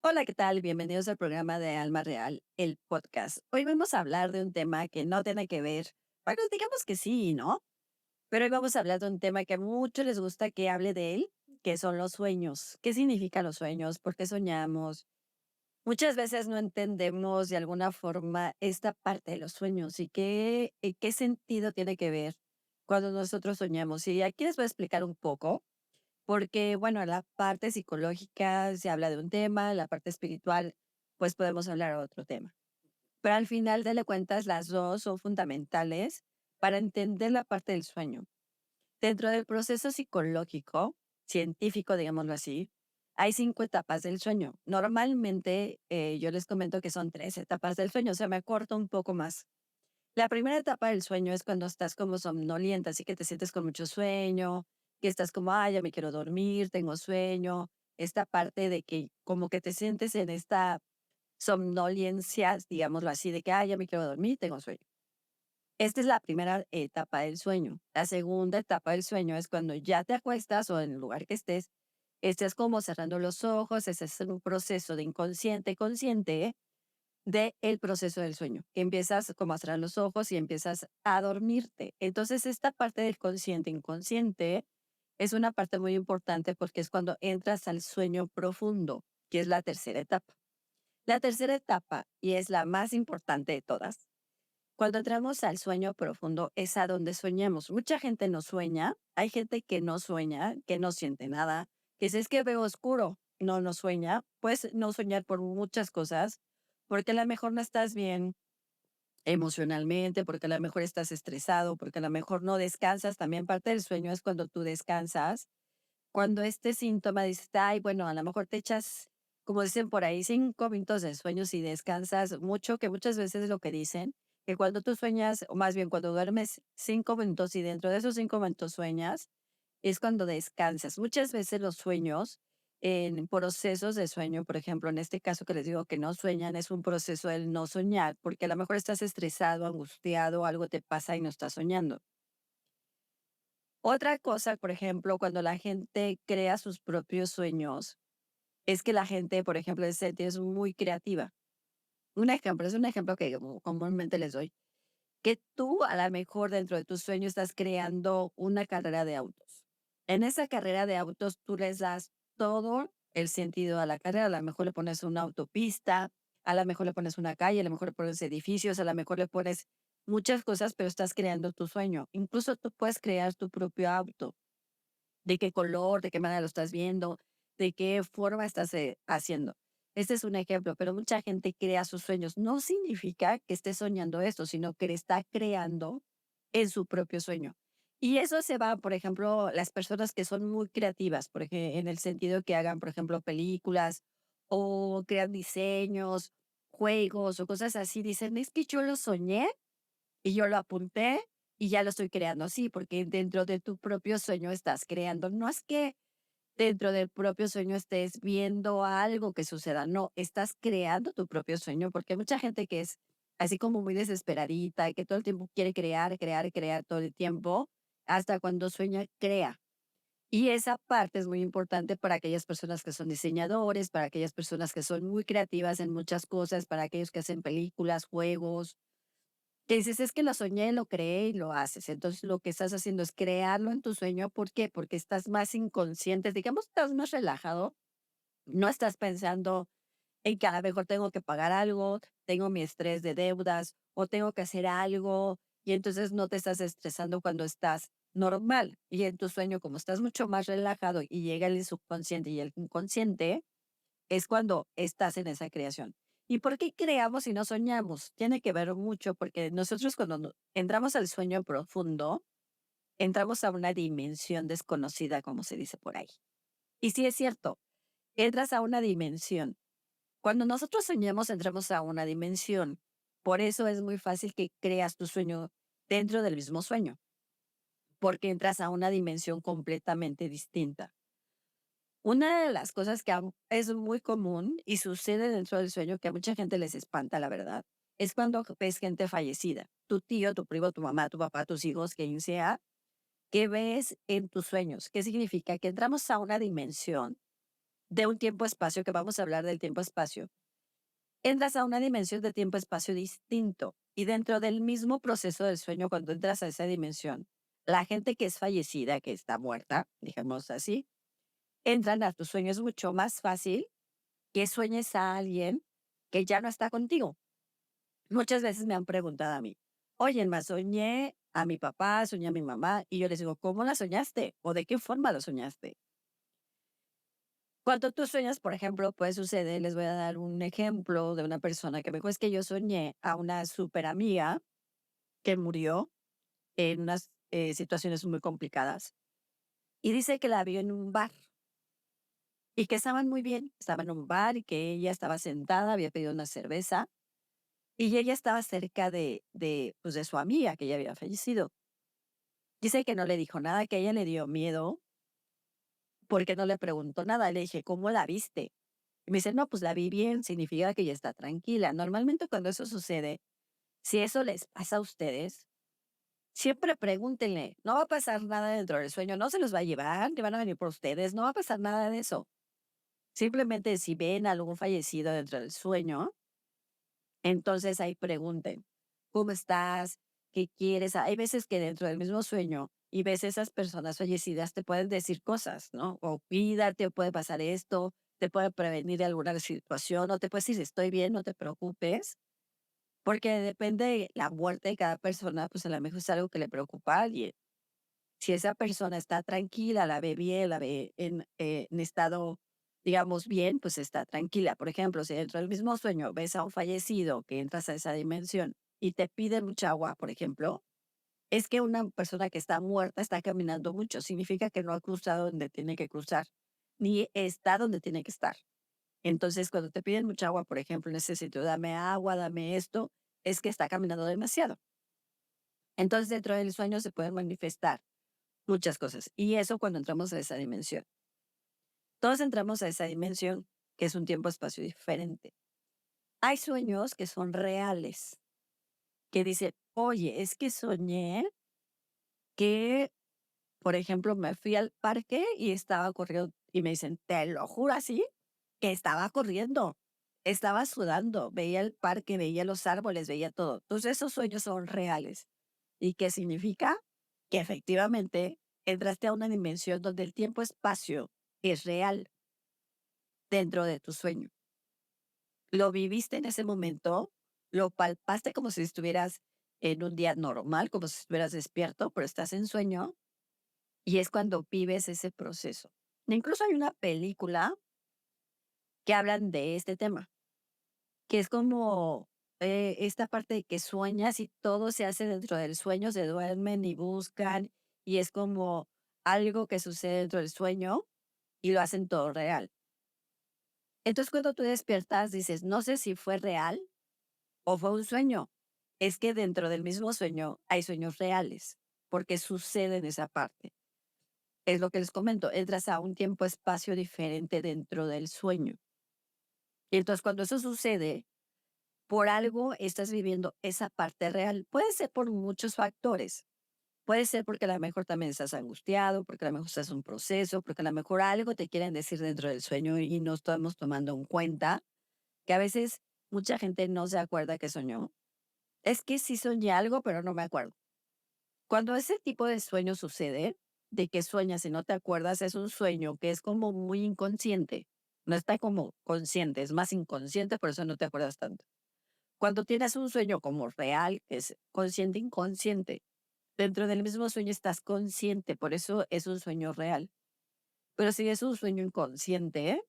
Hola, ¿qué tal? Bienvenidos al programa de Alma Real, el podcast. Hoy vamos a hablar de un tema que no tiene que ver, bueno, digamos que sí, ¿no? Pero hoy vamos a hablar de un tema que a muchos les gusta que hable de él, que son los sueños. ¿Qué significan los sueños? ¿Por qué soñamos? Muchas veces no entendemos de alguna forma esta parte de los sueños y qué sentido tiene que ver cuando nosotros soñamos. Y aquí les voy a explicar un poco. Porque, bueno, la parte psicológica se habla de un tema, la parte espiritual, pues podemos hablar de otro tema. Pero al final de cuentas, las 2 son fundamentales para entender la parte del sueño. Dentro del proceso psicológico, científico, digámoslo así, hay 5 etapas del sueño. Normalmente, yo les comento que son 3 etapas del sueño, o sea, me corto un poco más. La primera etapa del sueño es cuando estás como somnolienta, así que te sientes con mucho sueño, que estás como, ay, ya me quiero dormir, tengo sueño. Esta parte de que como que te sientes en esta somnolencia, digámoslo así, de que, ay, ya me quiero dormir, tengo sueño. Esta es la primera etapa del sueño. La segunda etapa del sueño es cuando ya te acuestas o en el lugar que estés como cerrando los ojos, estás en un proceso de inconsciente, consciente, del proceso del sueño, que empiezas como a cerrar los ojos y empiezas a dormirte. Entonces, esta parte del consciente inconsciente es una parte muy importante porque es cuando entras al sueño profundo, que es la tercera etapa. La tercera etapa, y es la más importante de todas, cuando entramos al sueño profundo es a donde soñamos. Mucha gente no sueña, hay gente que no sueña, que no siente nada, que si es que veo oscuro, no, no sueña. Puedes no soñar por muchas cosas, porque a lo mejor no estás bien emocionalmente, porque a lo mejor estás estresado, porque a lo mejor no descansas. También parte del sueño es cuando tú descansas. Cuando este síntoma dices, ay, bueno, a lo mejor te echas, como dicen por ahí, 5 minutos de sueño si descansas mucho, que muchas veces es lo que dicen, que cuando tú sueñas, o más bien cuando duermes 5 minutos y dentro de esos 5 minutos sueñas, es cuando descansas. Muchas veces los sueños, en procesos de sueño, por ejemplo, en este caso que les digo que no sueñan, es un proceso del no soñar, porque a lo mejor estás estresado, angustiado, algo te pasa y no estás soñando. Otra cosa, por ejemplo, cuando la gente crea sus propios sueños, es que la gente, por ejemplo, es muy creativa. Un ejemplo, es un ejemplo que comúnmente les doy, que tú a lo mejor dentro de tus sueños estás creando una carrera de autos. En esa carrera de autos tú les das todo el sentido a la carrera, a lo mejor le pones una autopista, a lo mejor le pones una calle, a lo mejor le pones edificios, a lo mejor le pones muchas cosas, pero estás creando tu sueño. Incluso tú puedes crear tu propio auto, de qué color, de qué manera lo estás viendo, de qué forma estás haciendo. Este es un ejemplo, pero mucha gente crea sus sueños. No significa que esté soñando esto, sino que le está creando en su propio sueño. Y eso se va, por ejemplo, las personas que son muy creativas, porque en el sentido que hagan, por ejemplo, películas o crean diseños, juegos o cosas así, dicen, es que yo lo soñé y yo lo apunté y ya lo estoy creando así, porque dentro de tu propio sueño estás creando. No es que dentro del propio sueño estés viendo algo que suceda, no, estás creando tu propio sueño, porque hay mucha gente que es así como muy desesperadita y que todo el tiempo quiere crear, crear, crear todo el tiempo, hasta cuando sueña, crea. Y esa parte es muy importante para aquellas personas que son diseñadores, para aquellas personas que son muy creativas en muchas cosas, para aquellos que hacen películas, juegos, que dices: "Es que lo soñé, lo creé y lo haces". Entonces, lo que estás haciendo es crearlo en tu sueño, ¿por qué? Porque estás más inconsciente, digamos, estás más relajado, no estás pensando en que a lo mejor tengo que pagar algo, tengo mi estrés de deudas o tengo que hacer algo, y entonces no te estás estresando cuando estás normal. Y en tu sueño, como estás mucho más relajado y llega el subconsciente y el inconsciente, es cuando estás en esa creación. ¿Y por qué creamos y no soñamos? Tiene que ver mucho porque nosotros cuando entramos al sueño profundo, entramos a una dimensión desconocida, como se dice por ahí. Y sí es cierto, entras a una dimensión. Cuando nosotros soñamos, entramos a una dimensión. Por eso es muy fácil que creas tu sueño dentro del mismo sueño, porque entras a una dimensión completamente distinta. Una de las cosas que es muy común y sucede dentro del sueño, que a mucha gente les espanta, la verdad, es cuando ves gente fallecida. Tu tío, tu primo, tu mamá, tu papá, tus hijos, quien sea, que ves en tus sueños. ¿Qué significa? Que entramos a una dimensión de un tiempo-espacio, que vamos a hablar del tiempo-espacio, entras a una dimensión de tiempo-espacio distinto y dentro del mismo proceso del sueño, cuando entras a esa dimensión, la gente que es fallecida, que está muerta, digamos así, entran a tus sueños mucho más fácil que sueñes a alguien que ya no está contigo. Muchas veces me han preguntado a mí, oye, Emma, soñé a mi papá, soñé a mi mamá, y yo les digo, ¿cómo la soñaste? ¿O de qué forma lo soñaste? Cuando tú sueñas, por ejemplo, puede suceder, les voy a dar un ejemplo de una persona que me dijo, es que yo soñé a una super amiga que murió en unas situaciones muy complicadas y dice que la vio en un bar y que estaban muy bien, estaba en un bar y que ella estaba sentada, había pedido una cerveza y ella estaba cerca pues de su amiga que ya había fallecido. Dice que no le dijo nada, que a ella le dio miedo porque no le preguntó nada. Le dije, ¿cómo la viste? Y me dice, no, pues la vi bien, significa que ella está tranquila. Normalmente cuando eso sucede, si eso les pasa a ustedes, siempre pregúntenle, no va a pasar nada dentro del sueño, no se los va a llevar, ni van a venir por ustedes, no va a pasar nada de eso. Simplemente si ven a algún fallecido dentro del sueño, entonces ahí pregunten, ¿cómo estás? ¿Qué quieres? Hay veces que dentro del mismo sueño y ves esas personas fallecidas te pueden decir cosas, ¿no? O cuídate, o puede pasar esto, te puede prevenir de alguna situación, o te puede decir, estoy bien, no te preocupes, porque depende de la muerte de cada persona, pues a lo mejor es algo que le preocupa a alguien. Si esa persona está tranquila, la ve bien, la ve en estado, digamos, bien, pues está tranquila. Por ejemplo, si dentro del mismo sueño ves a un fallecido que entras a esa dimensión y te pide mucha agua, por ejemplo, es que una persona que está muerta está caminando mucho. Significa que no ha cruzado donde tiene que cruzar, ni está donde tiene que estar. Entonces, cuando te piden mucha agua, por ejemplo, necesito dame agua, dame esto, es que está caminando demasiado. Entonces, dentro del sueño se pueden manifestar muchas cosas. Y eso cuando entramos a esa dimensión. Todos entramos a esa dimensión que es un tiempo-espacio diferente. Hay sueños que son reales, que dicen, oye, es que soñé que, por ejemplo, me fui al parque y estaba corriendo y me dicen, te lo juro así, que estaba corriendo, estaba sudando, veía el parque, veía los árboles, veía todo. Entonces esos sueños son reales. ¿Y qué significa? Que efectivamente entraste a una dimensión donde el tiempo-espacio es real dentro de tu sueño. Lo viviste en ese momento, lo palpaste como si estuvieras en un día normal, como si estuvieras despierto, pero estás en sueño y es cuando vives ese proceso. Incluso hay una película que hablan de este tema, que es como esta parte de que sueñas y todo se hace dentro del sueño, se duermen y buscan y es como algo que sucede dentro del sueño y lo hacen todo real. Entonces cuando tú despiertas dices, no sé si fue real o fue un sueño. Es que dentro del mismo sueño hay sueños reales, porque sucede en esa parte. Es lo que les comento, entras a un tiempo-espacio diferente dentro del sueño. Y entonces cuando eso sucede, por algo estás viviendo esa parte real. Puede ser por muchos factores. Puede ser porque a lo mejor también estás angustiado, porque a lo mejor estás en un proceso, porque a lo mejor algo te quieren decir dentro del sueño y no estamos tomando en cuenta que a veces mucha gente no se acuerda que soñó. Es que sí soñé algo, pero no me acuerdo. Cuando ese tipo de sueño sucede, de que sueñas y no te acuerdas, es un sueño que es como muy inconsciente. No está como consciente, es más inconsciente, por eso no te acuerdas tanto. Cuando tienes un sueño como real, es consciente, inconsciente. Dentro del mismo sueño estás consciente, por eso es un sueño real. Pero si es un sueño inconsciente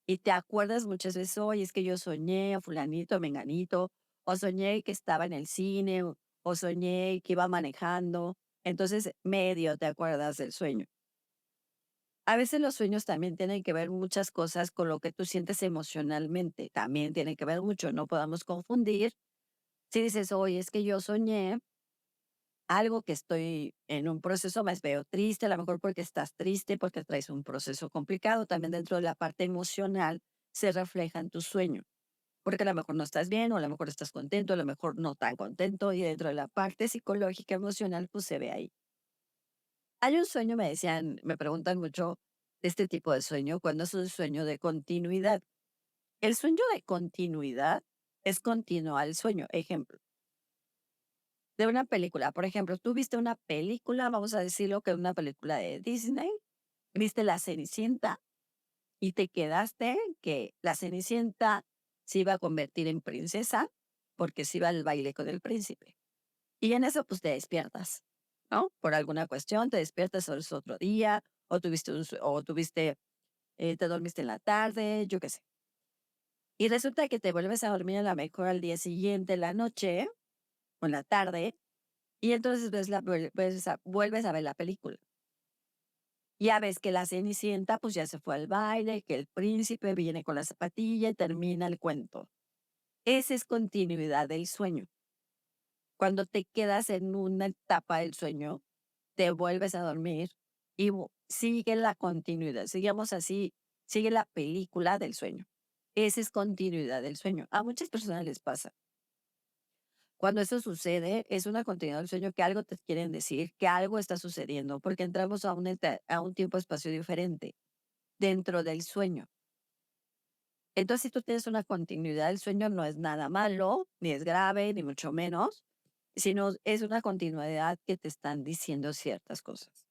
y te acuerdas muchas veces, oye, es que yo soñé a fulanito, a menganito, o soñé que estaba en el cine, o soñé que iba manejando, entonces medio te acuerdas del sueño. A veces los sueños también tienen que ver muchas cosas con lo que tú sientes emocionalmente, también tienen que ver mucho, no podamos confundir. Si dices, oye, es que yo soñé algo que estoy en un proceso, me veo triste, a lo mejor porque estás triste, porque traes un proceso complicado, también dentro de la parte emocional se refleja en tu sueño, porque a lo mejor no estás bien, o a lo mejor estás contento, a lo mejor no tan contento, y dentro de la parte psicológica emocional, pues se ve ahí. Hay un sueño, me decían, me preguntan mucho, este tipo de sueño cuando es un sueño de continuidad. El sueño de continuidad es continuo al sueño. Ejemplo, de una película. Por ejemplo, tú viste una película, vamos a decirlo que una película de Disney, viste La Cenicienta y te quedaste que la Cenicienta se iba a convertir en princesa porque se iba al baile con el príncipe. Y en eso, pues te despiertas, ¿no? Por alguna cuestión, te despiertas o es otro día, o tuviste, te dormiste en la tarde, yo qué sé. Y resulta que te vuelves a dormir a la mejor al día siguiente, en la noche o en la tarde, y entonces vuelves a ver la película. Ya ves que la Cenicienta, pues ya se fue al baile, que el príncipe viene con la zapatilla y termina el cuento. Esa es continuidad del sueño. Cuando te quedas en una etapa del sueño, te vuelves a dormir y sigue la continuidad. Sigamos así, sigue la película del sueño. Esa es continuidad del sueño. A muchas personas les pasa. Cuando eso sucede, es una continuidad del sueño que algo te quieren decir, que algo está sucediendo, porque entramos a un tiempo-espacio diferente dentro del sueño. Entonces, si tú tienes una continuidad del sueño, no es nada malo, ni es grave, ni mucho menos, sino es una continuidad que te están diciendo ciertas cosas.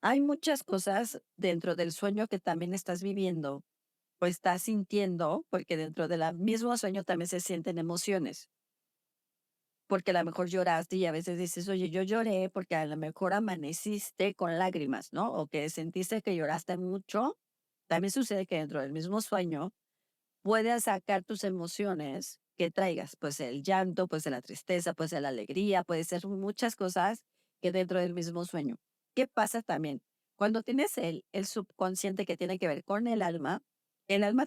Hay muchas cosas dentro del sueño que también estás viviendo o estás sintiendo, porque dentro del mismo sueño también se sienten emociones, porque a lo mejor lloraste y a veces dices, oye, yo lloré porque a lo mejor amaneciste con lágrimas, ¿no? O que sentiste que lloraste mucho. También sucede que dentro del mismo sueño puedes sacar tus emociones que traigas, pues el llanto, pues la tristeza, pues la alegría, puede ser muchas cosas que dentro del mismo sueño. ¿Qué pasa también? Cuando tienes el subconsciente que tiene que ver con el alma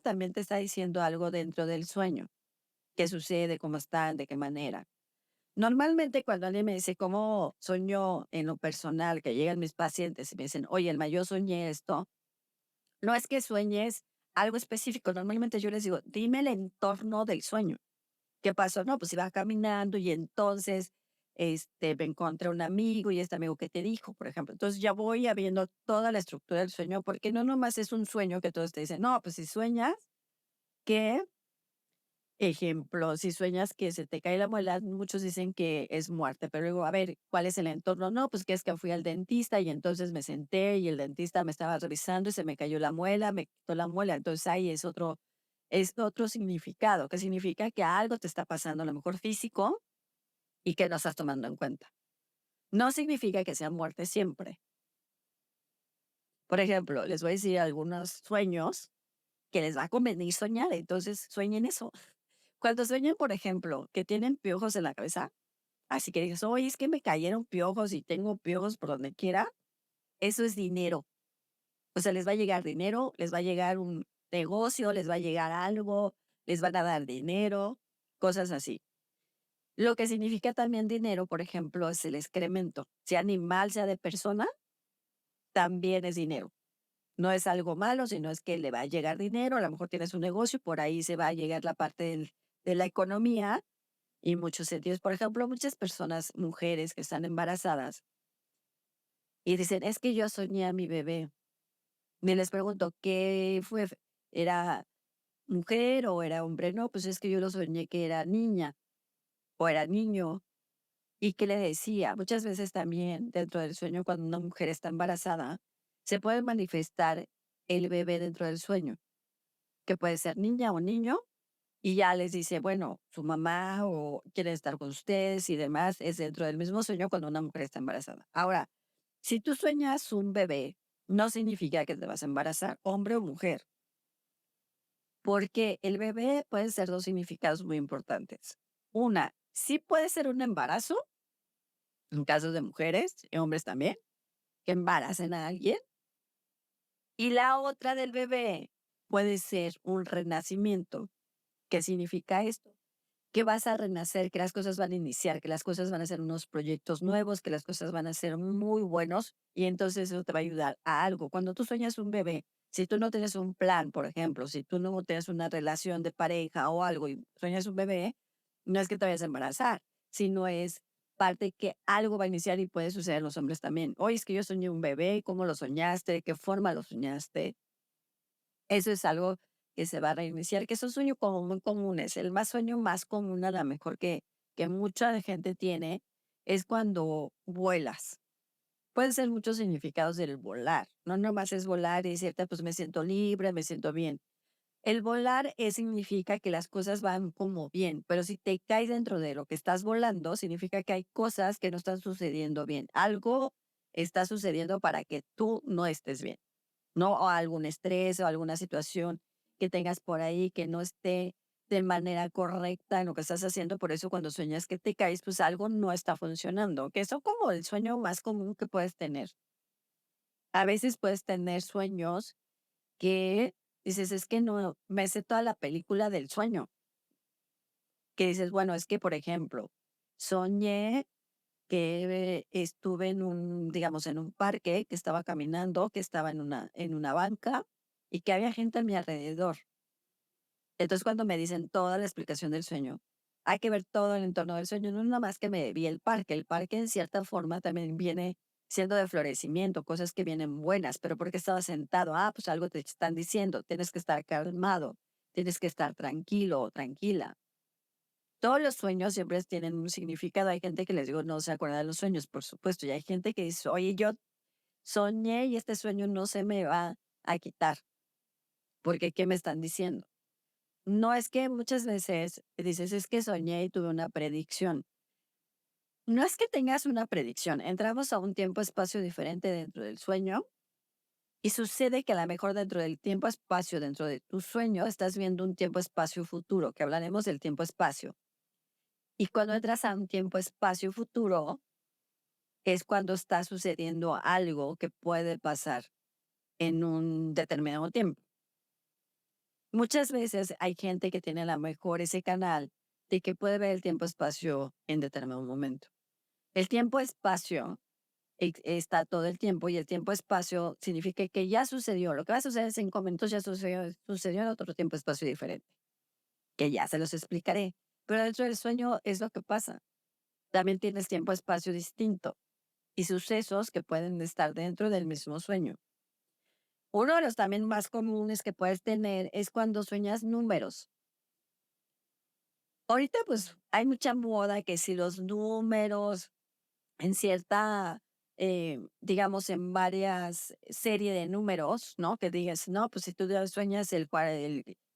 también te está diciendo algo dentro del sueño. ¿Qué sucede? ¿Cómo está? ¿De qué manera? Normalmente cuando alguien me dice cómo soñó en lo personal, que llegan mis pacientes y me dicen, oye, Elma, yo soñé esto, no es que sueñes algo específico, normalmente yo les digo, dime el entorno del sueño. ¿Qué pasó? No, pues iba caminando y entonces me encontré un amigo y este amigo que te dijo, por ejemplo. Entonces ya voy viendo toda la estructura del sueño, porque no nomás es un sueño que todos te dicen, no, pues si sueñas que, ejemplo, si sueñas que se te cae la muela, muchos dicen que es muerte, pero luego, a ver, ¿cuál es el entorno? No, pues que es que fui al dentista y entonces me senté y el dentista me estaba revisando y se me cayó la muela, me quitó la muela. Entonces ahí es otro significado, que significa que algo te está pasando, a lo mejor físico, y que no estás tomando en cuenta. No significa que sea muerte siempre. Por ejemplo, les voy a decir algunos sueños que les va a convenir soñar, entonces sueñen eso. Cuando sueñen, por ejemplo, que tienen piojos en la cabeza, así que dices, oye, es que me cayeron piojos y tengo piojos por donde quiera, eso es dinero. O sea, les va a llegar dinero, les va a llegar un negocio, les va a llegar algo, les van a dar dinero, cosas así. Lo que significa también dinero, por ejemplo, es el excremento, sea animal, sea de persona, también es dinero. No es algo malo, sino es que le va a llegar dinero, a lo mejor tienes un negocio, por ahí se va a llegar la parte de la economía y muchos sentidos. Por ejemplo, muchas personas, mujeres que están embarazadas y dicen, es que yo soñé a mi bebé. Y les pregunto, ¿qué fue? ¿Era mujer o era hombre? No, pues es que yo lo soñé que era niña o era niño. ¿Y qué le decía? Muchas veces también dentro del sueño, cuando una mujer está embarazada, se puede manifestar el bebé dentro del sueño, que puede ser niña o niño, y ya les dice, bueno, su mamá o quiere estar con ustedes y demás, es dentro del mismo sueño cuando una mujer está embarazada. Ahora, si tú sueñas un bebé, no significa que te vas a embarazar, hombre o mujer, porque el bebé puede ser dos significados muy importantes. Una, sí puede ser un embarazo, en casos de mujeres y hombres también, que embaracen a alguien. Y la otra del bebé puede ser un renacimiento. ¿Qué significa esto? Que vas a renacer, que las cosas van a iniciar, que las cosas van a ser unos proyectos nuevos, que las cosas van a ser muy buenos y entonces eso te va a ayudar a algo. Cuando tú sueñas un bebé, si tú no tienes un plan, por ejemplo, si tú no tienes una relación de pareja o algo y sueñas un bebé, no es que te vayas a embarazar, sino es parte que algo va a iniciar y puede suceder en los hombres también. Oye, es que yo soñé un bebé, ¿cómo lo soñaste? ¿De qué forma lo soñaste? Eso es algo que se va a reiniciar, que son sueños como muy comunes. El más sueño más común, a lo mejor que mucha gente tiene, es cuando vuelas. Pueden ser muchos significados del volar. No nomás es volar y decirte, pues me siento libre, me siento bien. El volar significa que las cosas van como bien, pero si te caes dentro de lo que estás volando, significa que hay cosas que no están sucediendo bien. Algo está sucediendo para que tú no estés bien, ¿no? O algún estrés o alguna situación que tengas por ahí que no esté de manera correcta en lo que estás haciendo. Por eso cuando sueñas que te caes, pues algo no está funcionando, que eso como el sueño más común que puedes tener. A veces puedes tener sueños que dices, es que no me sé toda la película del sueño, que dices, bueno, es que, por ejemplo, soñé que estuve en un, digamos, en un parque, que estaba caminando, que estaba en una banca y que había gente a mi alrededor. Entonces, cuando me dicen toda la explicación del sueño, hay que ver todo el entorno del sueño, no nada más que me vi el parque en cierta forma también viene siendo de florecimiento, cosas que vienen buenas, pero porque estaba sentado, pues algo te están diciendo, tienes que estar calmado, tienes que estar tranquilo o tranquila. Todos los sueños siempre tienen un significado. Hay gente que les digo, no se acuerda de los sueños, por supuesto, y hay gente que dice, oye, yo soñé y este sueño no se me va a quitar, porque ¿qué me están diciendo? No es que muchas veces dices, es que soñé y tuve una predicción. No es que tengas una predicción, entramos a un tiempo-espacio diferente dentro del sueño y sucede que a lo mejor dentro del tiempo-espacio, dentro de tu sueño, estás viendo un tiempo-espacio futuro, que hablaremos del tiempo-espacio. Y cuando entras a un tiempo-espacio futuro, es cuando está sucediendo algo que puede pasar en un determinado tiempo. Muchas veces hay gente que tiene a lo mejor ese canal de que puede ver el tiempo-espacio en determinado momento. El tiempo-espacio está todo el tiempo y el tiempo-espacio significa que ya sucedió. Lo que va a suceder en 5 minutos ya sucedió en otro tiempo-espacio diferente, que ya se los explicaré. Pero dentro del sueño es lo que pasa. También tienes tiempo-espacio distinto y sucesos que pueden estar dentro del mismo sueño. Uno de los también más comunes que puedes tener es cuando sueñas números. Ahorita, pues, hay mucha moda que si los números en cierta, digamos, en varias serie de números, ¿no? Que digas, no, pues si tú ya sueñas el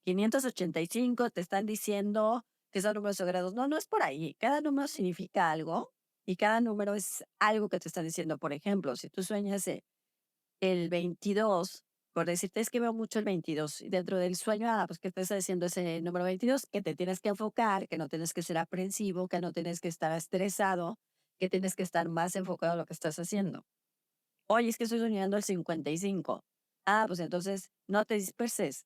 585, te están diciendo que son números sagrados. No, no es por ahí. Cada número significa algo y cada número es algo que te están diciendo. Por ejemplo, si tú sueñas el 22, por decirte, es que veo mucho el 22 y dentro del sueño, pues, ¿qué te está diciendo ese número 22? Que te tienes que enfocar, que no tienes que ser aprensivo, que no tienes que estar estresado, que tienes que estar más enfocado en lo que estás haciendo. Oye, es que estoy soñando el 55. Pues entonces no te disperses.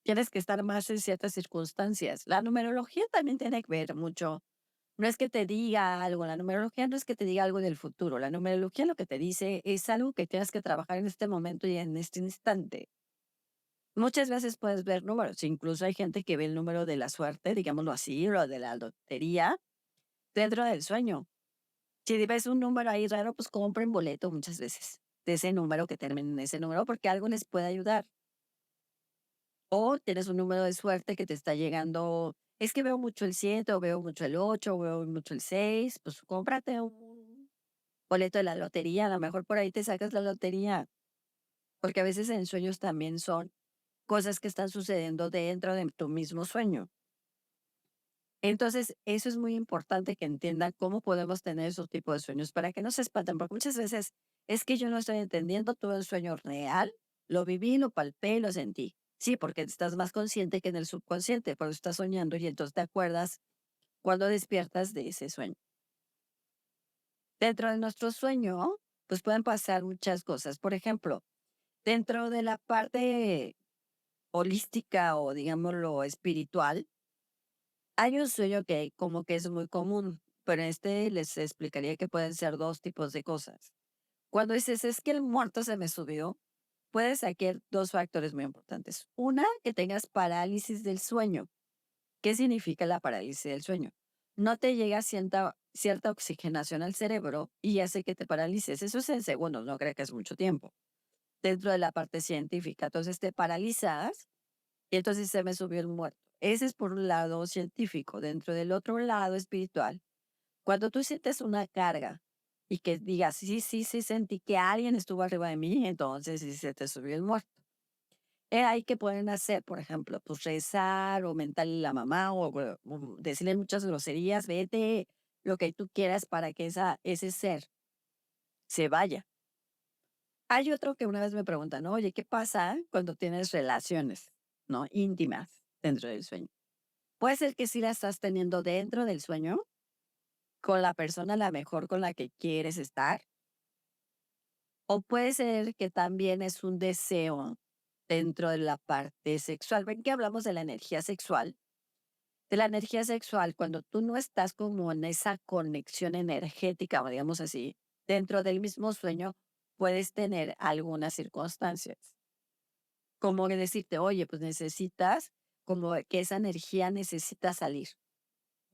Tienes que estar más en ciertas circunstancias. La numerología también tiene que ver mucho. No es que te diga algo, la numerología no es que te diga algo del futuro, la numerología lo que te dice es algo que tienes que trabajar en este momento y en este instante. Muchas veces puedes ver números, incluso hay gente que ve el número de la suerte, digámoslo así, o de la lotería, dentro del sueño. Si ves un número ahí raro, pues compren boleto muchas veces de ese número que termine en ese número porque algo les puede ayudar. O tienes un número de suerte que te está llegando, es que veo mucho el 7 o veo mucho el 8 o veo mucho el 6, pues cómprate un boleto de la lotería, a lo mejor por ahí te sacas la lotería, porque a veces en sueños también son cosas que están sucediendo dentro de tu mismo sueño. Entonces, eso es muy importante que entiendan cómo podemos tener esos tipos de sueños para que no se espanten, porque muchas veces es que yo no estoy entendiendo todo el sueño real, lo viví, lo palpé, lo sentí. Sí, porque estás más consciente que en el subconsciente, pero estás soñando y entonces te acuerdas cuando despiertas de ese sueño. Dentro de nuestro sueño, pues pueden pasar muchas cosas. Por ejemplo, dentro de la parte holística o digámoslo espiritual, hay un sueño que como que es muy común, pero les explicaría que pueden ser dos tipos de cosas. Cuando dices, es que el muerto se me subió, puedes sacar dos factores muy importantes. Una, que tengas parálisis del sueño. ¿Qué significa la parálisis del sueño? No te llega cierta oxigenación al cerebro y hace que te paralices. Eso es en segundos, no creo que es mucho tiempo, dentro de la parte científica. Entonces te paralizas y entonces se me subió el muerto. Ese es por un lado científico. Dentro del otro lado espiritual, cuando tú sientes una carga y que digas, sí, sí, sí, sentí que alguien estuvo arriba de mí, entonces sí se te subió el muerto. Ahí que pueden hacer, por ejemplo, pues rezar o mentarle a la mamá o decirle muchas groserías, vete, lo que tú quieras para que ese ser se vaya. Hay otro que una vez me preguntan, ¿no? Oye, ¿qué pasa cuando tienes relaciones, ¿no? Íntimas dentro del sueño? Puede ser que sí la estás teniendo dentro del sueño con la persona a la mejor con la que quieres estar, o puede ser que también es un deseo dentro de la parte sexual. Ven que hablamos de la energía sexual. De la energía sexual, cuando tú no estás como en esa conexión energética, o digamos así, dentro del mismo sueño, puedes tener algunas circunstancias. Como que decirte, oye, pues necesitas, como que esa energía necesita salir.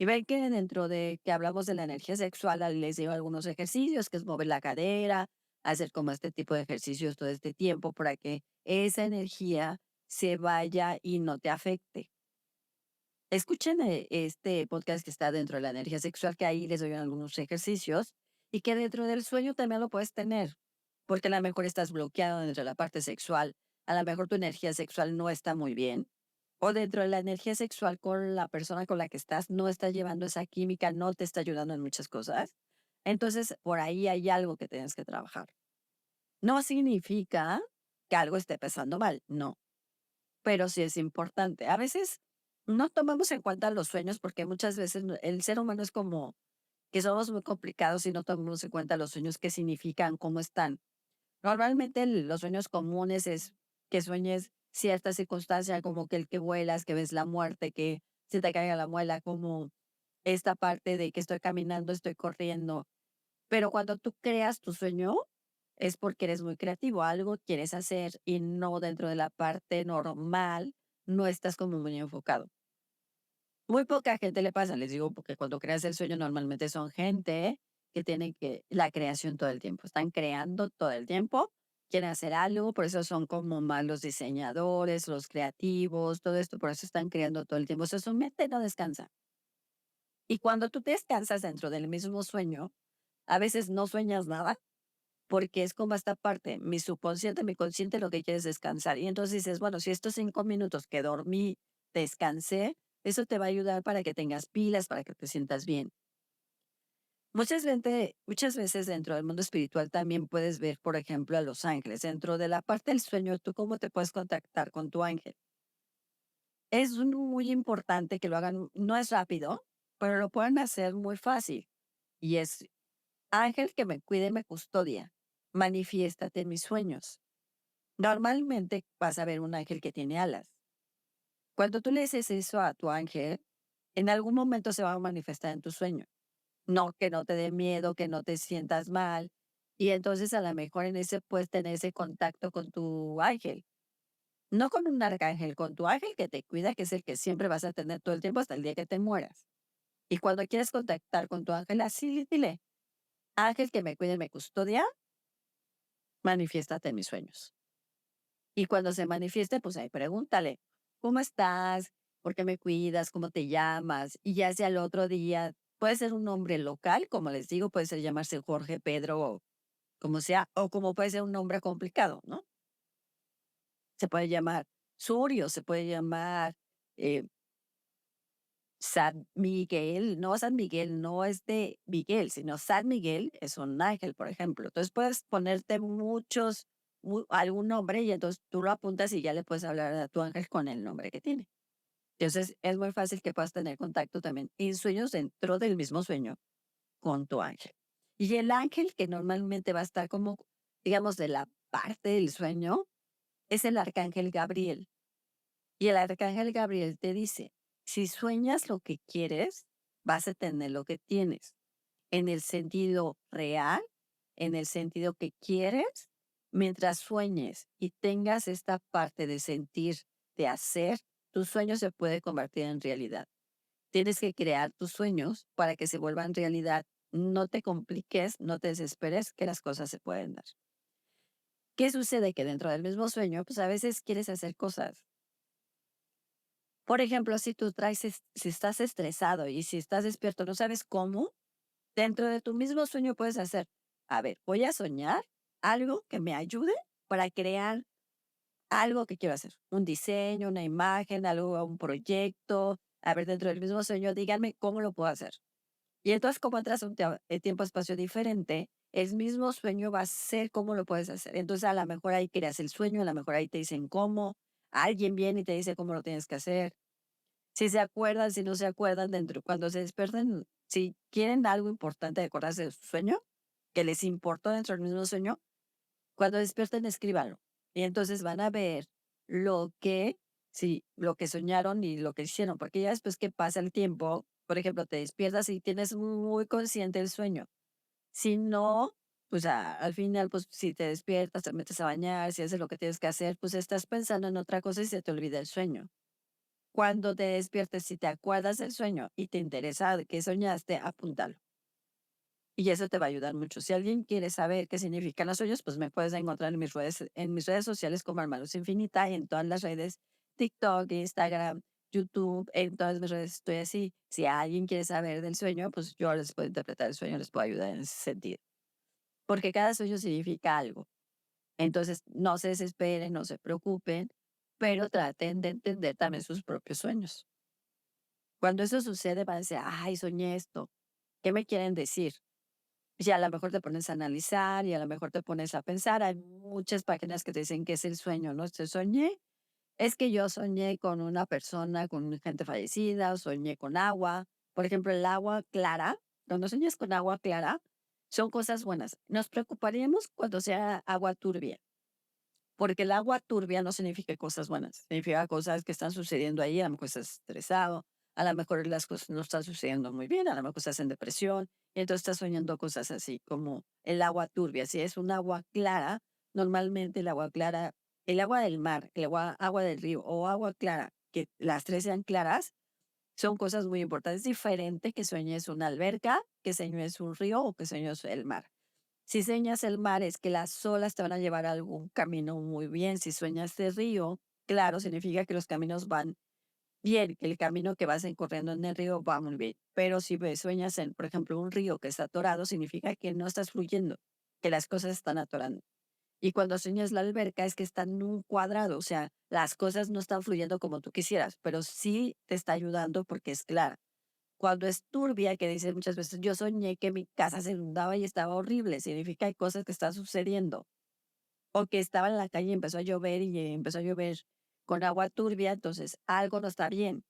Y ven que dentro de que hablamos de la energía sexual, les digo algunos ejercicios, que es mover la cadera, hacer como este tipo de ejercicios todo este tiempo para que esa energía se vaya y no te afecte. Escuchen este podcast que está dentro de la energía sexual, que ahí les doy algunos ejercicios y que dentro del sueño también lo puedes tener, porque a lo mejor estás bloqueado dentro de la parte sexual, a lo mejor tu energía sexual no está muy bien, o dentro de la energía sexual con la persona con la que estás no está llevando esa química, no te está ayudando en muchas cosas. Entonces, por ahí hay algo que tienes que trabajar. No significa que algo esté pasando mal, no, pero sí es importante. A veces no tomamos en cuenta los sueños porque muchas veces el ser humano es como que somos muy complicados y no tomamos en cuenta los sueños, qué significan, cómo están. Normalmente los sueños comunes es que sueñes cierta circunstancia como que el que vuelas, que ves la muerte, que se te caiga la muela, como esta parte de que estoy caminando, estoy corriendo. Pero cuando tú creas tu sueño, es porque eres muy creativo, algo quieres hacer y no dentro de la parte normal, no estás como muy enfocado. Muy poca gente le pasa, les digo, porque cuando creas el sueño normalmente son gente que tiene que la creación todo el tiempo, están creando todo el tiempo, quieren hacer algo, por eso son como más los diseñadores, los creativos, todo esto, por eso están creando todo el tiempo, o sea, su mente no descansa. Y cuando tú te descansas dentro del mismo sueño, a veces no sueñas nada, porque es como esta parte, mi subconsciente, mi consciente lo que quiere es descansar. Y entonces dices, bueno, si estos 5 minutos que dormí, descansé, eso te va a ayudar para que tengas pilas, para que te sientas bien. Muchas veces dentro del mundo espiritual también puedes ver, por ejemplo, a los ángeles. Dentro de la parte del sueño, ¿tú cómo te puedes contactar con tu ángel? Es muy importante que lo hagan, no es rápido, pero lo pueden hacer muy fácil. Y es ángel que me cuide, me custodia, manifiéstate en mis sueños. Normalmente vas a ver un ángel que tiene alas. Cuando tú le dices eso a tu ángel, en algún momento se va a manifestar en tu sueño. No, que no te dé miedo, que no te sientas mal. Y entonces a lo mejor en ese puedes tener ese contacto con tu ángel. No con un arcángel, con tu ángel que te cuida, que es el que siempre vas a tener todo el tiempo hasta el día que te mueras. Y cuando quieres contactar con tu ángel, así dile, ángel que me cuide, me custodia, manifiéstate en mis sueños. Y cuando se manifieste, pues ahí pregúntale, ¿cómo estás? ¿Por qué me cuidas? ¿Cómo te llamas? Y ya sea el otro día, puede ser un nombre local, como les digo, puede ser llamarse Jorge, Pedro, o como sea, o como puede ser un nombre complicado, ¿no? Se puede llamar Surio, se puede llamar eh, San Miguel, no San Miguel, no es de Miguel, sino San Miguel es un ángel, por ejemplo. Entonces puedes ponerte algún nombre y entonces tú lo apuntas y ya le puedes hablar a tu ángel con el nombre que tiene. Entonces es muy fácil que puedas tener contacto también en sueños dentro del mismo sueño con tu ángel. Y el ángel que normalmente va a estar como, digamos, de la parte del sueño, es el arcángel Gabriel. Y el arcángel Gabriel te dice, si sueñas lo que quieres, vas a tener lo que tienes. En el sentido real, en el sentido que quieres, mientras sueñes y tengas esta parte de sentir, de hacer, tu sueño se puede convertir en realidad. Tienes que crear tus sueños para que se vuelvan realidad. No te compliques, no te desesperes, que las cosas se pueden dar. ¿Qué sucede? Que dentro del mismo sueño, pues a veces quieres hacer cosas. Por ejemplo, si tú si estás estresado y si estás despierto, no sabes cómo, dentro de tu mismo sueño puedes hacer, a ver, voy a soñar algo que me ayude para crear algo que quiero hacer, un diseño, una imagen, algo, un proyecto. A ver, dentro del mismo sueño, díganme cómo lo puedo hacer. Y entonces, como entras a un tiempo-espacio diferente, el mismo sueño va a ser cómo lo puedes hacer. Entonces, a lo mejor ahí creas el sueño, a lo mejor ahí te dicen cómo, alguien viene y te dice cómo lo tienes que hacer. Si se acuerdan, si no se acuerdan, dentro, cuando se despierten, si quieren algo importante de acordarse de su sueño, que les importó dentro del mismo sueño, cuando despierten, escríbanlo. Y entonces van a ver lo que, sí, lo que soñaron y lo que hicieron, porque ya después que pasa el tiempo, por ejemplo, te despiertas y tienes muy consciente el sueño. Si no, pues al final, pues si te despiertas, te metes a bañar, si haces lo que tienes que hacer, pues estás pensando en otra cosa y se te olvida el sueño. Cuando te despiertes, si te acuerdas del sueño y te interesa de qué soñaste, apúntalo. Y eso te va a ayudar mucho. Si alguien quiere saber qué significan los sueños, pues me puedes encontrar en mis redes sociales como Almaluz Infinita y en todas las redes, TikTok, Instagram, YouTube, en todas mis redes estoy así. Si alguien quiere saber del sueño, pues yo les puedo interpretar el sueño, les puedo ayudar en ese sentido. Porque cada sueño significa algo. Entonces, no se desesperen, no se preocupen, pero traten de entender también sus propios sueños. Cuando eso sucede, van a decir, ay, soñé esto. ¿Qué me quieren decir? Y a lo mejor te pones a analizar y a lo mejor te pones a pensar. Hay muchas páginas que te dicen que es el sueño, ¿no? Te soñé, es que yo soñé con una persona, con gente fallecida, o soñé con agua. Por ejemplo, el agua clara, cuando sueñas con agua clara, son cosas buenas. Nos preocuparíamos cuando sea agua turbia, porque el agua turbia no significa cosas buenas, significa cosas que están sucediendo ahí, a lo mejor estás estresado, a lo mejor las cosas no están sucediendo muy bien, a lo mejor estás en depresión, y entonces estás soñando cosas así como el agua turbia. Si es un agua clara, normalmente el agua clara, el agua del mar, agua del río o agua clara, que las tres sean claras, son cosas muy importantes. Es diferente que sueñes una alberca, que sueñes un río o que sueñes el mar. Si sueñas el mar, es que las olas te van a llevar a algún camino muy bien. Si sueñas el río, claro, significa que los caminos van bien, que el camino que vas corriendo en el río va muy bien. Pero si sueñas en, por ejemplo, un río que está atorado, significa que no estás fluyendo, que las cosas están atorando. Y cuando sueñas la alberca es que está en un cuadrado, o sea, las cosas no están fluyendo como tú quisieras, pero sí te está ayudando porque es clara. Cuando es turbia, que dice muchas veces, yo soñé que mi casa se inundaba y estaba horrible, significa que hay cosas que están sucediendo. O que estaba en la calle y empezó a llover y empezó a llover con agua turbia, entonces algo no está bien.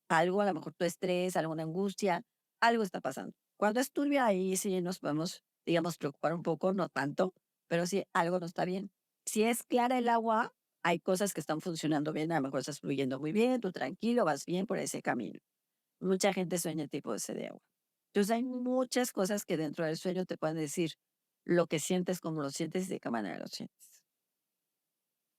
Algo, a lo mejor tu estrés, alguna angustia, algo está pasando. Cuando es turbia, ahí sí nos podemos, digamos, preocupar un poco, no tanto, pero sí algo no está bien. Si es clara el agua, hay cosas que están funcionando bien, a lo mejor estás fluyendo muy bien, tú tranquilo, vas bien por ese camino. Mucha gente sueña tipo ese de agua. Entonces hay muchas cosas que dentro del sueño te pueden decir lo que sientes, cómo lo sientes y de qué manera lo sientes.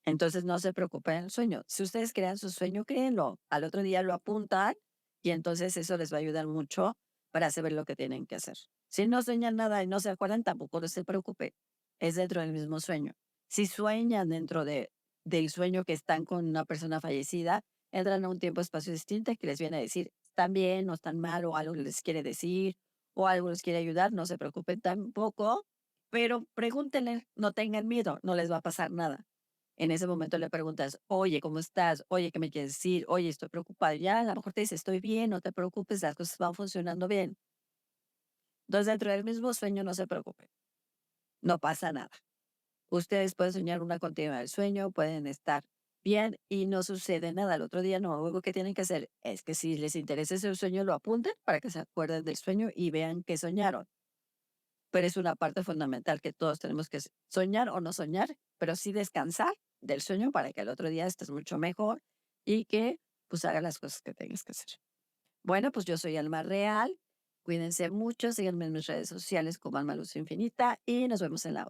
Entonces no se preocupen en el sueño. Si ustedes crean su sueño, créenlo. Al otro día lo apuntan y entonces eso les va a ayudar mucho para saber lo que tienen que hacer. Si no sueñan nada y no se acuerdan, tampoco no se preocupe. Es dentro del mismo sueño. Si sueñan del sueño que están con una persona fallecida, entran a un tiempo-espacio distinto que les viene a decir, están bien, no están mal, o algo les quiere decir, o algo les quiere ayudar, no se preocupen tampoco, pero pregúntenle, no tengan miedo, no les va a pasar nada. En ese momento le preguntas: "Oye, ¿cómo estás? Oye, ¿qué me quieres decir? Oye, estoy preocupada". Ya a lo mejor te dice: "Estoy bien, no te preocupes, las cosas van funcionando bien". Entonces, dentro del mismo sueño, no se preocupen, no pasa nada. Ustedes pueden soñar una continuidad del sueño, pueden estar bien y no sucede nada. Al otro día, no, lo único que tienen que hacer es que si les interesa ese sueño, lo apunten para que se acuerden del sueño y vean qué soñaron. Pero es una parte fundamental que todos tenemos que soñar o no soñar, pero sí descansar del sueño para que al otro día estés mucho mejor y que pues hagas las cosas que tengas que hacer. Bueno, pues yo soy Alma Real. Cuídense mucho, síganme en mis redes sociales como Alma Luz Infinita y nos vemos en la otra.